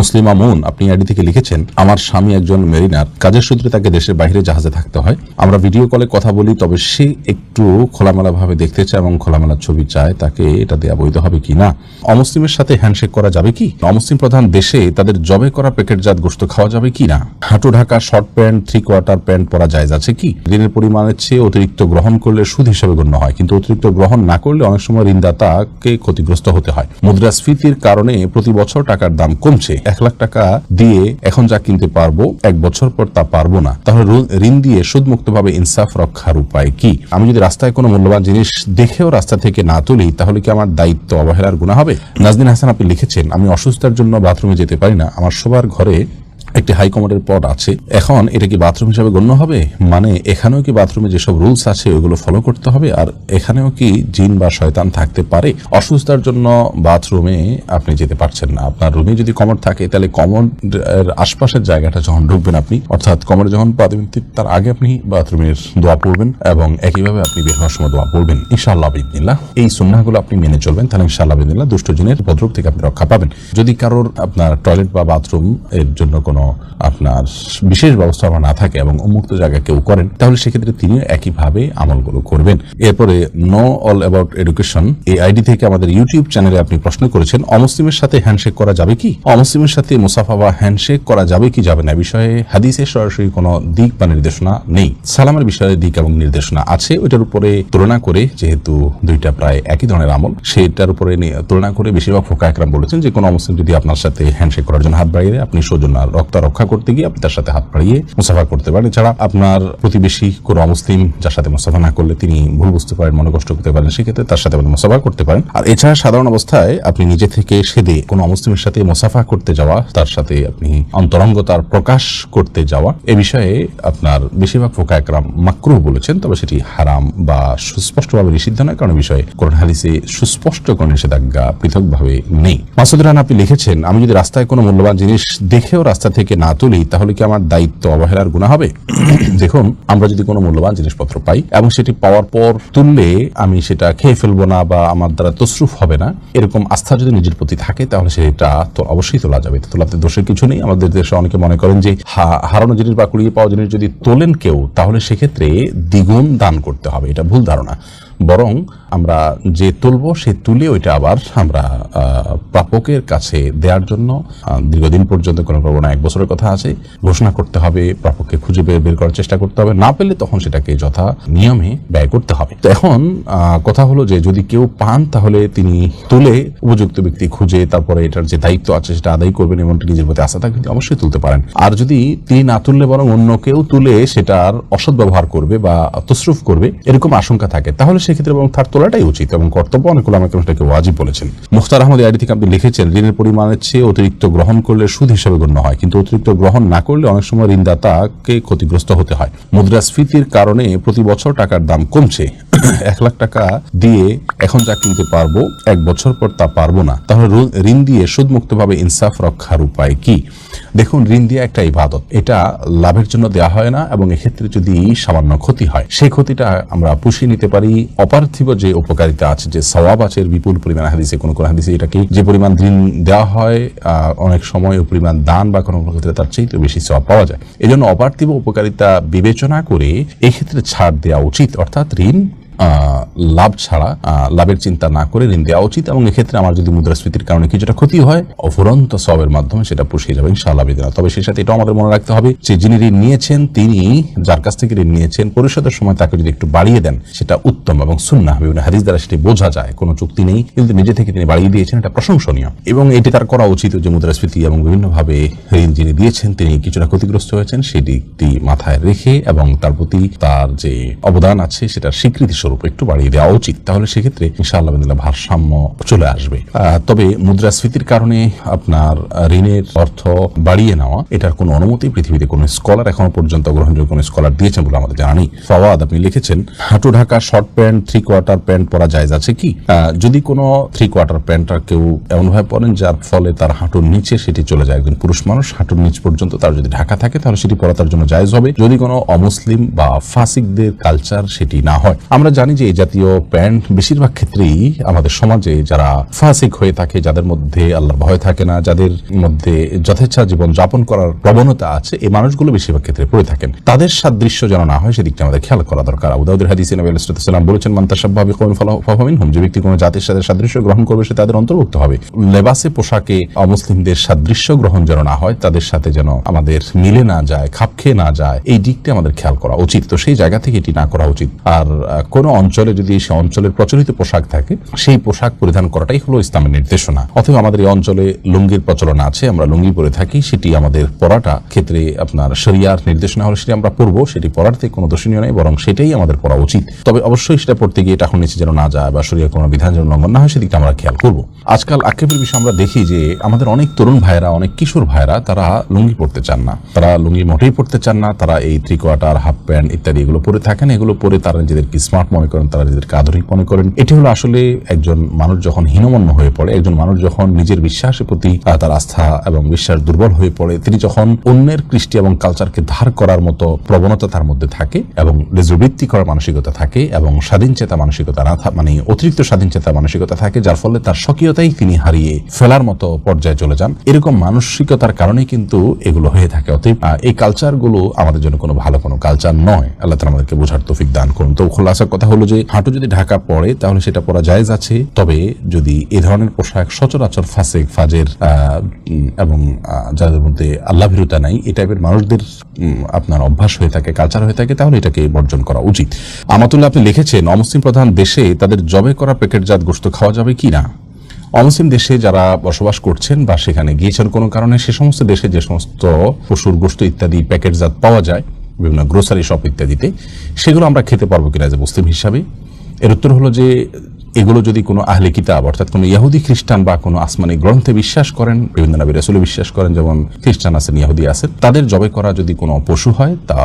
মুসলিমা moon আপনি ID থেকে লিখেছেন, আমার স্বামী একজন মেরিনার, কাজের সূত্রে তাকে দেশের বাইরে জাহাজে থাকতে হয়। আমরা ভিডিও কলে কথা বলি, তবে সে একটু খোলামেলা ভাবে দেখতে চায় এবং খোলামেলা ছবি চায়, তাকে এটা দেওয়া বৈধ হবে কি না? অমুসলিমের সাথে হ্যান্ডশেক করা যাবে কি? অমুসলিম প্রধান দেশে তাদের জবে করা প্যাকেটজাত গোশত খাওয়া যাবে কি না? হাঁটু ঢাকা শর্ট প্যান্ট, 3/4 প্যান্ট পরা জায়েজ আছে কি? ঋণের পরিমাণের চেয়ে অতিরিক্ত গ্রহণ করলে সুদ হিসেবে গণ্য হয়, কিন্তু অতিরিক্ত গ্রহণ না করলে অনেক সময় ঋণদাতাকে ক্ষতিগ্রস্ত হতে হয়। মুদ্রাস্ফীতির কারণে প্রতি বছর টাকার দাম কমছে। 1 লাখ টাকা দিয়ে এখন যা কিনতে পারবো 1 বছর পর তা পারবো না, তাহলে ঋণ দিয়ে সুদমুক্ত ভাবে ইনসাফ রক্ষার উপায় কি? আমি যদি রাস্তায় কোনো মূল্যবান জিনিস দেখেও রাস্তা থেকে না তুলি, তাহলে কি আমার দায়িত্ব অবহেলার গুনাহ হবে? নাজদিন হাসান আপনি লিখেছেন, আমি অসুস্থতার জন্য বাথরুমে যেতে পারি না, আমার শোবার ঘরে একটি হাই কমোডের পট আছে, এখন এটা কি বাথরুম হিসাবে গণ্য হবে? মানে এখানেও কি বাথরুমে যেসব রুলস আছে ওগুলো ফলো করতে হবে? আর এখানেও কি জিন বা শয়তান থাকতে পারে? অসুস্থতার জন্য বাথরুমে আপনি যেতে পারছেন না, আপনার রুমে যদি কমোড থাকে তাহলে কমোডের আশপাশের জায়গাটা যখন ঢুকবেন আপনি, অর্থাৎ কমোডে যখন পা দিবেন তার আগে আপনি বাথরুমের দোয়া পড়বেন এবং একইভাবে আপনি বের হওয়ার সময় দোয়া পড়বেন। ইনশাআল্লাহ বিদিনিল্লাহ এই সুন্নাহগুলো আপনি মেনে চলবেন, তাহলে ইনশাআল্লাহ বিদিনিল্লাহ দুষ্ট জিনের উপদ্রব থেকে আপনি রক্ষা পাবেন। যদি কারোর আপনার টয়লেট বা বাথরুম এর জন্য কোনো আপনার বিশেষ ব্যবস্থা না থাকে এবং উন্মুক্ত জায়গায় কেউ করেন, তাহলে সেক্ষেত্রে তিনি একইভাবে আমলগুলো করবেন। এরপরে নো অল অ্যাবাউট এডুকেশন এই আইডি থেকে আমাদের ইউটিউব চ্যানেলে আপনি প্রশ্ন করেছেন, অমুসলিমের সাথে হ্যান্ডশেক করা যাবে কি? অমুসলিমের সাথে মুসাফা বা হ্যান্ডশেক করা যাবে কি যাবে না বিষয়ে হাদিসে সরাসরি কোনো দিক বা নির্দেশনা নেই। সালামের বিষয়ে দিক এবং নির্দেশনা আছে, ওইটার উপরে তুলনা করে, যেহেতু দুইটা প্রায় একই ধরনের আমল, সেটার উপরে তুলনা করে বেশিরভাগ ফুকাহা একরাম বলেছেন যে কোনো মুসলিম যদি আপনার সাথে হ্যান্ডশেক করার জন্য হাত বাড়িয়ে দেয়, আপনি সৌজন্য রক্ষা করতে গিয়ে আপনি তার সাথে হাত বাড়িয়ে মুসাফা করতে পারেন। এছাড়া আপনার প্রতিবেশী কোনো অমুসলিম যার সাথে মুসাফা না করলে তিনি ভুল বুঝতে পারেন, মনে কষ্ট করতে পারেন, সেক্ষেত্রে তার সাথে আপনি মুসাফা করতে পারেন। আর এছাড়া সাধারণ অবস্থায় আপনি নিজে থেকে সেদে কোনো অমুসলিমের সাথে মুসাফা করতে যাওয়া, তার সাথে আপনি অন্তরঙ্গতার প্রকাশ করতে যাওয়া, এ বিষয়ে আপনার বেশিরভাগ ফুকাহা একরাম মাকরুহ বলেছেন, তবে সেটি হারাম বা সুস্পষ্টভাবে নিষিদ্ধ নয়, কারণ বিষয়ে কোরআন হাদিসে সুস্পষ্ট কোন নিষেধাজ্ঞা পৃথকভাবে নেই। মাসুদ রানা আপনি লিখেছেন, আমি যদি রাস্তায় কোনো মূল্যবান জিনিস দেখেও রাস্তা থেকে না তুলি, তাহলে কি আমার দায়িত্ব অবহেলার গুনাহ হবে? দেখুন, আমরা যদি কোনো মূল্যবান জিনিসপত্র পাই এবং সেটি পাওয়ার পর তুললে আমি সেটা খেয়ে ফেলবো না বা আমার দ্বারা তসরুফ হবে না, এরকম আস্থা যদি নিজের প্রতি থাকে, তাহলে সেটা তো অবশ্যই তোলা যাবে। তোলাতে দোষের কিছু নেই। আমাদের দেশে অনেকে মনে করেন যে হারানো জিনিস বা কুড়িয়ে পাওয়া জিনিস যদি তোলেন কেউ, তাহলে সেক্ষেত্রে দ্বিগুণ দান করতে হবে। এটা ভুল ধারণা। বরং আমরা যে তুলব সে তুলে ওইটা আবার আমরা প্রাপকের কাছে দেওয়ার জন্য দীর্ঘদিন পর্যন্ত কোনো প্রবণা 1 বছরের কথা আছে ঘোষণা করতে হবে, প্রাপককে খুঁজে বের করার চেষ্টা করতে হবে, না পেলে তখন সেটাকে যথা নিয়মে ব্যয় করতে হবে। তো এখন কথা হলো যে যদি কেউ পান, তাহলে তিনি তুলে উপযুক্ত ব্যক্তি খুঁজে তারপরে এটার যে দায়িত্ব আছে সেটা আদায় করবেন এবং নিজের প্রতি আস্থা থাকবে, অবশ্যই তুলতে পারেন। আর যদি তিনি না তুললে বরং অন্য কেউ তুলে সেটার অসৎ ব্যবহার করবে বা তসরুফ করবে, এরকম আশঙ্কা থাকে, তাহলে সেক্ষেত্রে এবং তার তোলাটাই উচিত এবং কর্তব্য। অনেক উলামা কেরাম সেটাকে ওয়াজিব বলেছেন। মুখতার আহমদ আইডি থেকে আপনি লিখেছেন, ঋণের পরিমাণের চেয়ে অতিরিক্ত গ্রহণ করলে সুদ হিসেবে গণ্য হয়, কিন্তু অতিরিক্ত গ্রহণ না করলে অনেক সময় ঋণদাতাকে ক্ষতিগ্রস্ত হতে হয়। মুদ্রাস্ফীতির কারণে প্রতি বছর টাকার দাম কমছে। 1 লাখ টাকা দিয়ে এখন যা কিনতে পারবো 1 বছর পর তা পারবো না, তাহলে ঋণ দিয়ে সুদমুক্ত ভাবে ইনসাফ রক্ষার উপায় কি? দেখুন, ঋণ দিয়ে একটা ইবাদত, এটা লাভের জন্য দেওয়া হয় না এবং এক্ষেত্রে যদি সামান্য ক্ষতি হয়, সেই ক্ষতিটা আমরা পুষিয়ে নিতে পারি। অপার্থিব যে উপকারিতা আছে, যে সওয়াব আছে, বিপুল পরিমাণ হাদিসে কোন হাদিসে এটাকে যে পরিমাণ ঋণ দেওয়া হয় অনেক সময় ওই পরিমাণ দান বা কোনো ক্ষেত্রে তার চেয়ে বেশি সওয়াব পাওয়া যায়। এই জন্য অপার্থিব উপকারিতা বিবেচনা করে এক্ষেত্রে ছাড় দেওয়া উচিত, অর্থাৎ ঋণ লাভ ছাড়া লাভের চিন্তা না করে ঋণ দেওয়া উচিত। এবং এক্ষেত্রে আমার যদি মুদ্রাস্ফীতির কারণে কিছুটা ক্ষতি হয়, অফুরন্ত সওয়াবের মাধ্যমে সেটা পুষিয়ে যাবে ইনশাআল্লাহ বিদিনা। তবে সেই সাথে এটাও আমাদের মনে রাখতে হবে যে যিনি ঋণ নিয়েছেন, তিনি যার কাছ থেকে ঋণ নিয়েছেন, পরিশোধের সময় তাকে যদি একটু বাড়িয়ে দেন সেটা উত্তম এবং সুন্নাহ। বিভিন্ন হাদিস দ্বারা সেটি বোঝা যায়, কোনো চুক্তি নেই, কিন্তু নিজে থেকে তিনি বাড়িয়ে দিয়েছেন, এটা প্রশংসনীয় এবং এটি তার করা উচিত যে মুদ্রাস্ফীতি এবং বিভিন্নভাবে ঋণ যিনি দিয়েছেন তিনি কিছুটা ক্ষতিগ্রস্ত হয়েছেন সেটি মাথায় রেখে এবং তার প্রতি তার যে অবদান আছে সেটার স্বীকৃতি স্বরূপ একটু বাড়িয়ে দেওয়া উচিত। তাহলে সেক্ষেত্রে ইনশাআল্লাহ ভারসাম্য চলে আসবে। তবে মুদ্রাস্ফীতির কারণে আপনার ঋণের অর্থ বাড়িয়ে নেওয়া, এটার কোনো অনুমতি পৃথিবীতে কোনো স্কলার এখনো পর্যন্ত গ্রহণযোগ্য কোনো স্কলার দিয়েছেন বলে আমাদের জানা নেই। ফাওয়াদ আপনি লিখেছেন, হাঁটু ঢাকা শর্ট প্যান্ট 3/4 প্যান্ট পরা জায়েজ আছে কি? যদি কোনো 3/4 প্যান্টটা কেউ এমনভাবে পরেন যার ফলে তার হাঁটুর নিচে সেটি চলে যায়, একজন পুরুষ মানুষ হাঁটুর নিচ পর্যন্ত তার যদি ঢাকা থাকে, তাহলে সেটি পরা তার জন্য জায়েজ হবে, যদি কোনো অমুসলিম বা ফাসিকদের কালচার সেটি না হয়। আমরা জানি যে এই জাতীয় প্যান্ট বেশিরভাগ ক্ষেত্রেই আমাদের সমাজে যারা ফাসিক হয়ে থাকে, যাদের মধ্যে আল্লাহর ভয় থাকে না, যাদের মধ্যে যথেচ্ছা জীবন যাপন করার প্রবণতা আছে, এই মানুষগুলো বেশিরভাগ ক্ষেত্রে পড়ে থাকেন। তাদের সাদৃশ্য যেন না হয় সেদিকটা আমাদের খেয়াল করা দরকার। আবু দাউদের হাদিসে নবী আলাইহিস সালাম বলেছেন, মান তাশাব্বাহা বিকওমিন ফাহুয়া মিনহুম, যে ব্যক্তি কোনো জাতির সাথে সাদৃশ্য গ্রহণ করবে সে তাদের অন্তর্ভুক্ত হবে। লেবাসে পোশাকে অমুসলিমদের সাদৃশ্য গ্রহণ যেন না হয়, তাদের সাথে যেন আমাদের মিলে না যায়, খাপ খেয়ে না যায়, এই দিকটা আমাদের খেয়াল করা উচিত। তো সেই জায়গা থেকে এটি না করা উচিত। আর কোন অঞ্চলে যদি সে অঞ্চলের প্রচলিত পোশাক থাকে, সেই পোশাক পরিধান করাটাই হলো ইসলামের নির্দেশনা। অথবা আমাদের এই অঞ্চলে লুঙ্গির প্রচলন আছে, আমরা লুঙ্গি পরে থাকি, সেটি আমাদের পরাটা ক্ষেত্রে আপনার শরিয়ার নির্দেশনা হলে সেটি আমরা পরবো, সেটি পরার থেকে কোনো দর্শনীয় নেই, বরং সেটাই আমাদের পরা উচিত। তবে অবশ্যই সেটা পড়তে গিয়ে টাকুর নিচে যেন না যায় বা শরিয়ার কোনো বিধান যেন লঙ্ঘন না হয়, সেদিকটা আমরা খেয়াল করবো। আজকাল আক্ষেপের বিষয় আমরা দেখি যে আমাদের অনেক তরুণ ভাইয়েরা, অনেক কিশোর ভাইয়েরা তারা লুঙ্গি পড়তে চান না, তারা লুঙ্গি মোটেই পড়তে চান না, তারা এই থ্রি কোয়ার্টার, হাফ প্যান্ট ইত্যাদি এগুলো পরে থাকেন। এগুলো পরে তারা নিজেদেরকে স্মার্ট মনে করেন, তারা নিজেদেরকে আধুনিক মনে করেন। এটি হলো আসলে একজন মানুষ যখন হীনমন্য হয়ে পড়ে, একজন মানুষ যখন নিজের বিশ্বাসের প্রতি তার আস্থা এবং বিশ্বাস দুর্বল হয়ে পড়ে, তিনি যখন অন্যের কৃষ্টি এবং কালচারকে ধার করার মতো প্রবণতা তার মধ্যে থাকে এবং লেজবৃত্তি করার মানসিকতা থাকে এবং স্বাধীন চেতা মানসিকতা না মানে অতিরিক্ত স্বাধীন চেতা মানসিকতা থাকে, যার ফলে তার স্বকীয়তাই তিনি হারিয়ে ফেলার মতো পর্যায়ে চলে যান। এরকম মানসিকতার কারণেই কিন্তু এগুলো হয়ে থাকে। অতএব এই কালচারগুলো আমাদের জন্য কোনো ভালো কোনো কালচার নয়। আল্লাহ তাআলা আমাদেরকে বোঝার তৌফিক দান করুন। তো খোলাসা কথা হলো যে হাঁটু যদি ঢাকা পড়ে তাহলে সেটা পরা জায়েজ আছে, তবে যদি এই ধরনের পোশাক সচরাচর ফাসিক, ফাজের এবং যাদের মধ্যে আল্লাহ ভীরুতা নাই, এই টাইপের মানুষদের আপনার অভ্যাস হয়ে থাকে, কালচার হয়ে থাকে, তাহলে এটাকে বর্জন করা উচিত। আমাতুল্লাহ আপনি লিখেছেন, অমুসলিম প্রধান দেশে তাদের জবে করা প্যাকেটজাত গোশত খাওয়া যাবে কি না? অমুসলিম দেশে যারা বসবাস করছেন বা সেখানে গিয়েছেন কোনো কারণে, সে সমস্ত দেশে যে সমস্ত পশুর গোশত ইত্যাদি প্যাকেটজাত পাওয়া যায় বিভিন্ন গ্রোসারি শপ ইত্যাদিতে, সেগুলো আমরা খেতে পারবো কিনা যে মুসলিম হিসাবে? এর উত্তর হলো যে এগুলো যদি কোনো আহলে কিতাব অর্থাৎ কোনো ইহুদি খ্রিস্টান বা কোনো আসমানি গ্রন্থে বিশ্বাস করেন, বিভিন্ন নবী রাসূলে বিশ্বাস করেন, যেমন খ্রিস্টান আছেন, ইহুদি আছেন, তাদের জবে করা যদি কোনো পশু হয় তা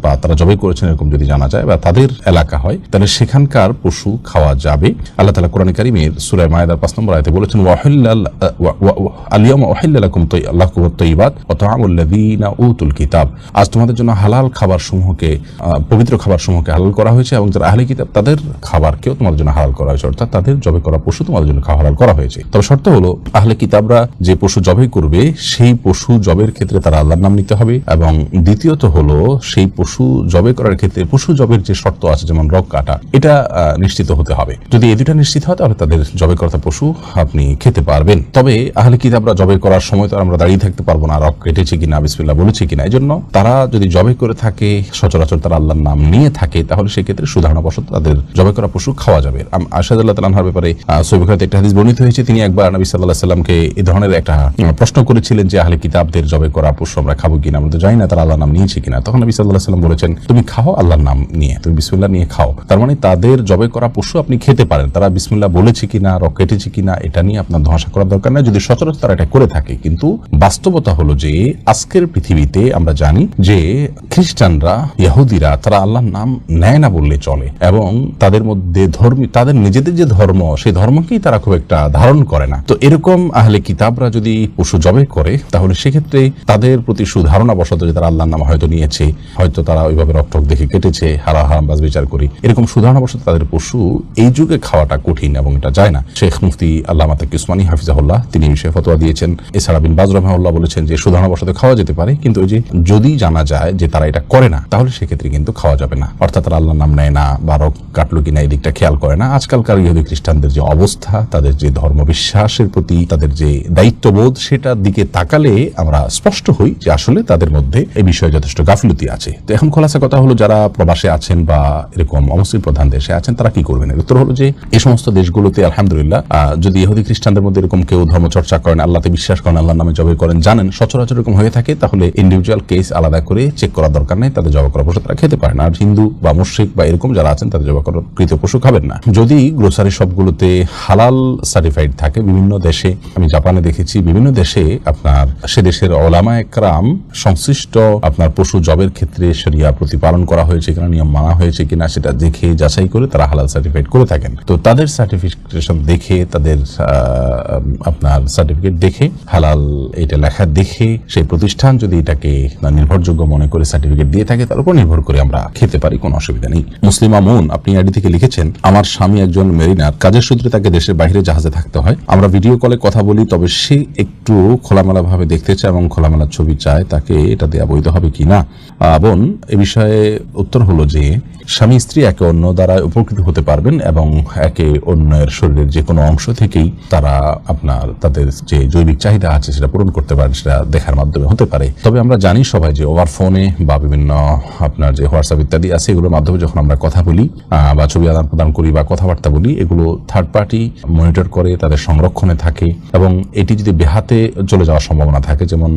বা তারা জবে করেছেন এরকম যদি জানা যায় বা তাদের এলাকা হয়, তাহলে সেখানকার পশু খাওয়া যাবে। আল্লাহ তাআলা কোরআনে কারীমের সূরা মায়েদার 5 নম্বর আয়াতে বলেছেন, আল-ইয়াওমা উহিল্লা লাকুম তাইয়্যিবাত ওয়া তা'আমুল লাযীনা উতুল কিতাব, আজ তোমাদের জন্য হালাল খাবার সমূহকে, পবিত্র খাবার সমূহকে হালাল করা হয়েছে এবং যারা আহলে কিতাব তাদের খাবারকেও তোমাদের জন্য হালাল করা হয়েছে, অর্থাৎ তাদের জবে করা পশু তোমাদের জন্য খাওয়া হালাল করা হয়েছে। তবে শর্ত হলো আহলে কিতাবরা যে পশু জবে করবে সেই পশু জবের ক্ষেত্রে তারা আল্লাহর নাম নিতে হবে, এবং দ্বিতীয়ত হলো সেই পশু জবে করার ক্ষেত্রে পশু জবের যে শর্ত আছে যেমন রগ কাটা, এটা নিশ্চিত হতে হবে। যদি এই দুটা নিশ্চিত হয় তাহলে তাদের জবে করা পশু আপনি খেতে পারবেন। তবে আহলে কিতাবরা জবে করার সময় তো আমরা দাঁড়িয়ে থাকতে পারবো না, রগ কেটেছে কিনা, বিসমিল্লাহ বলেছে কিনা। এই জন্য তারা যদি জবে করে থাকে, সচরাচর তারা আল্লাহর নাম নিয়ে থাকে, তাহলে সেক্ষেত্রে সুধারণাবশত তাদের জবে করা পশু খাওয়া যাবে। আয়েশা রাদিয়াল্লাহু তাআলার ব্যাপারে সহিহ বুখারীতে একটা হাদিস বর্ণিত হয়েছে, তিনি একবার নবী সাল্লাল্লাহু আলাইহি সাল্লামকে এই ধরনের একটা প্রশ্ন করেছিলেন যে আহলে কিতাবদের জবে করা পশু আমরা খাবো কিনা, আমরা তো জানি না তারা আল্লাহর নাম নিয়েছে কিনা। তখন নবী সাল্লাল্লাহু আলাইহি সাল্লাম বলেছেন, তুমি খাও আল্লাহর নাম নিয়ে, তুমি বিসমিল্লাহ নিয়ে খাও। তার মানে তাদের জবে করা পশু আপনি খেতে পারেন, তারা বিসমিল্লাহ বলেছে কিনা, রগ কেটেছে কিনা, এটা নিয়ে আপনার ধোঁয়াশা করার দরকার নেই যদি সচরাচর তারা এটা করে থাকে। কিন্তু বাস্তবতা হলো যে আজকের পৃথিবীতে আমরা জানি যে খ্রিস্টানরা, ইহুদিরা তারা আল্লাহর নাম নেয় না বললে চলে, এবং তাদের মধ্যে তাদের নিজেদের যে ধর্ম, সেই ধর্মকেই তারা খুব একটা ধারণ করে না। তো এরকম আহলে কিতাবরা যদি পশু জবে করে, তাহলে সেক্ষেত্রে তাদের প্রতি সুধারণা বশত যে তারা আল্লাহর নাম হয়তো নিয়েছে, হয়তো তারা ওইভাবে রকটক দেখে কেটেছে, হারাম বাজ বিচার করি, এরকম সুধারণা বশত তাদের পশু এই যুগে খাওয়াটা কঠিন এবং এটা যায় না। শেখ মুফতি আল্লামা তাকি উসমানী হাফিজাহুল্লাহ তিনি এই বিষয়ে ফতোয়া দিয়েছেন। এছাড়া বিন বাজ রাহিমাহুল্লাহ বলেছেন যে সুধারণা বশত খাওয়া যেতে পারে, কিন্তু ওই যে যদি জানা যায় যে তারা এটা করে না, তাহলে সেক্ষেত্রে কিন্তু খাওয়া যাবে না। অর্থাৎ তারা আল্লাহর নাম নেয় না বা রক কাটলো কিনা এই দিকটা খেয়াল করে না। আজকালকার ইহুদি খ্রিস্টানদের যে অবস্থা, তাদের যে ধর্ম বিশ্বাসের প্রতি তাদের যে দায়িত্ববোধ, সেটার দিকে তাকালে আমরা স্পষ্ট হই যে আসলে তাদের মধ্যে এই বিষয়ে যথেষ্ট গাফিলতি আছে। তো এখন খোলাসা কথা হলো, যারা প্রবাসে আছেন বা এরকম অমুসলিম প্রধান দেশে আছেন তারা কি করবেন? এর উত্তর হলো যে এই সমস্ত দেশগুলোতে আলহামদুলিল্লাহ যদি ইহুদি খ্রিস্টানদের মধ্যে এরকম কেউ ধর্ম চর্চা করেন, আল্লাহতে বিশ্বাস করেন, আল্লাহর নামে জবে করেন, জানেন সচরাচর এরকম হয়ে থাকে, তাহলে ইন্ডিভিজুয়াল কেস আলাদা করে চেক করার দরকার নেই, তাদের জবে করা পশু তারা খেতে পারেন। আর হিন্দু বা মুশরিক বা এরকম যারা আছেন তাদের জবে করা কৃত পশু খাবেন না। যদি গ্রোসারি শপগুলোতে হালাল সার্টিফাইড থাকে। বিভিন্ন দেশে, আমি জাপানে দেখেছি, বিভিন্ন দেশে আপনার সে দেশের ওলামা একরাম সংশ্লিষ্ট আপনার পশু জবের ক্ষেত্রে শরিয়া প্রতিপালন করা হয়েছে কিনা, নিয়ম মানা হয়েছে কিনা সেটা দেখে যাচাই করে তারা হালাল সার্টিফাইড করে থাকেন। তো তাদের সার্টিফিকেশন দেখে, তাদের আপনার সার্টিফিকেট দেখে, হালাল এটা লেখা দেখে সেই প্রতিষ্ঠান যদি এটাকে নির্ভরযোগ্য মনে করে সার্টিফিকেট দিয়ে থাকে, তার উপর নির্ভর করে আমরা খেতে পারি, কোনো অসুবিধা নেই। মুসলিম আমুন আপনি আইডি থেকে লিখেছেন, আমার স্বামী একজন মেরিনার, কাজের সূত্রে তাকে দেশের বাইরে জাহাজে থাকতে হয়। আমরা ভিডিও কলে কথা বলি, তবে সে একটু খোলামেলা ভাবে দেখতে চায় এবং খোলামেলা ছবি চায়, তাকে এটা দেওয়া বৈধ হবে কিনা। বোন, এ বিষয়ে উত্তর হলো যে স্বামী স্ত্রী একে অন্য দ্বারা উপকৃত হতে পারবেন এবং একে অন্যের শরীরের যে কোনো অংশ থেকেই তারা আপনার তাদের যে জৈবিক চাহিদা আছে সেটা পূরণ করতে পারেন, সেটা দেখার মাধ্যমে হতে পারে। তবে আমরা জানি সবাই যে ওভার ফোনে বা বিভিন্ন আপনার যে হোয়াটসঅ্যাপ ইত্যাদি আছে, এগুলোর মাধ্যমে যখন আমরা কথা বলি বা ছবি আদান প্রদান করি বা কথাবার্তা বলি, এগুলো থার্ড পার্টি মনিটর করে, তাদের সংরক্ষণে থাকে এবং এটি যদি বেহাতে চলে যাওয়ার সম্ভাবনা থাকে, যেমন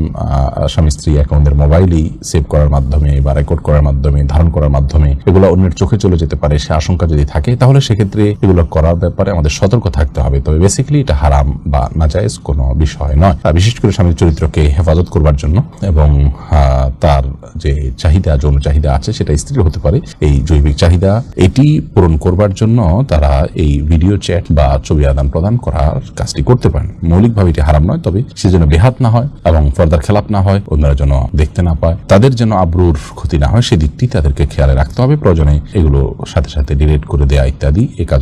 স্বামী স্ত্রী একে অন্যের মোবাইলেই সেভ করার মাধ্যমে বা রেকর্ড করার মাধ্যমে, ধারণ করার মাধ্যমে এগুলো অন্যের চোখে চলে যেতে পারে, সে আশঙ্কা যদি থাকে, তাহলে সেক্ষেত্রে এগুলো করার ব্যাপারে আমাদের সতর্ক থাকতে হবে। তবে বেসিক্যালি এটা হারাম বা নাজায়েজ কোনো বিষয় নয়, বিশেষ করে স্বামীর চরিত্রকে হেফাজত করবার জন্য এবং তার যে চাহিদা, যৌন চাহিদা আছে সেটা স্ত্রীর হতে পারে, এই জৈবিক চাহিদা এটি পূরণ করবার জন্য তারা এই ভিডিও চ্যাট বা ছবি আদান প্রদান করার কাজটি করতে পারেন। মৌলিকভাবে এটি হারাম নয়, তবে সে যেন বেহাত না হয় এবং ফর্দার খেলাপ না হয়, অন্যরা যেন দেখতে না পায়, তাদের যেন আব্রুর ক্ষতি না হয়, সেদিকটি তাদেরকে খেয়ালে রাখতে হবে। প্রয়োজনে এগুলো সাথে সাথে ডিলিট করে দেয়া ইত্যাদি এই কাজ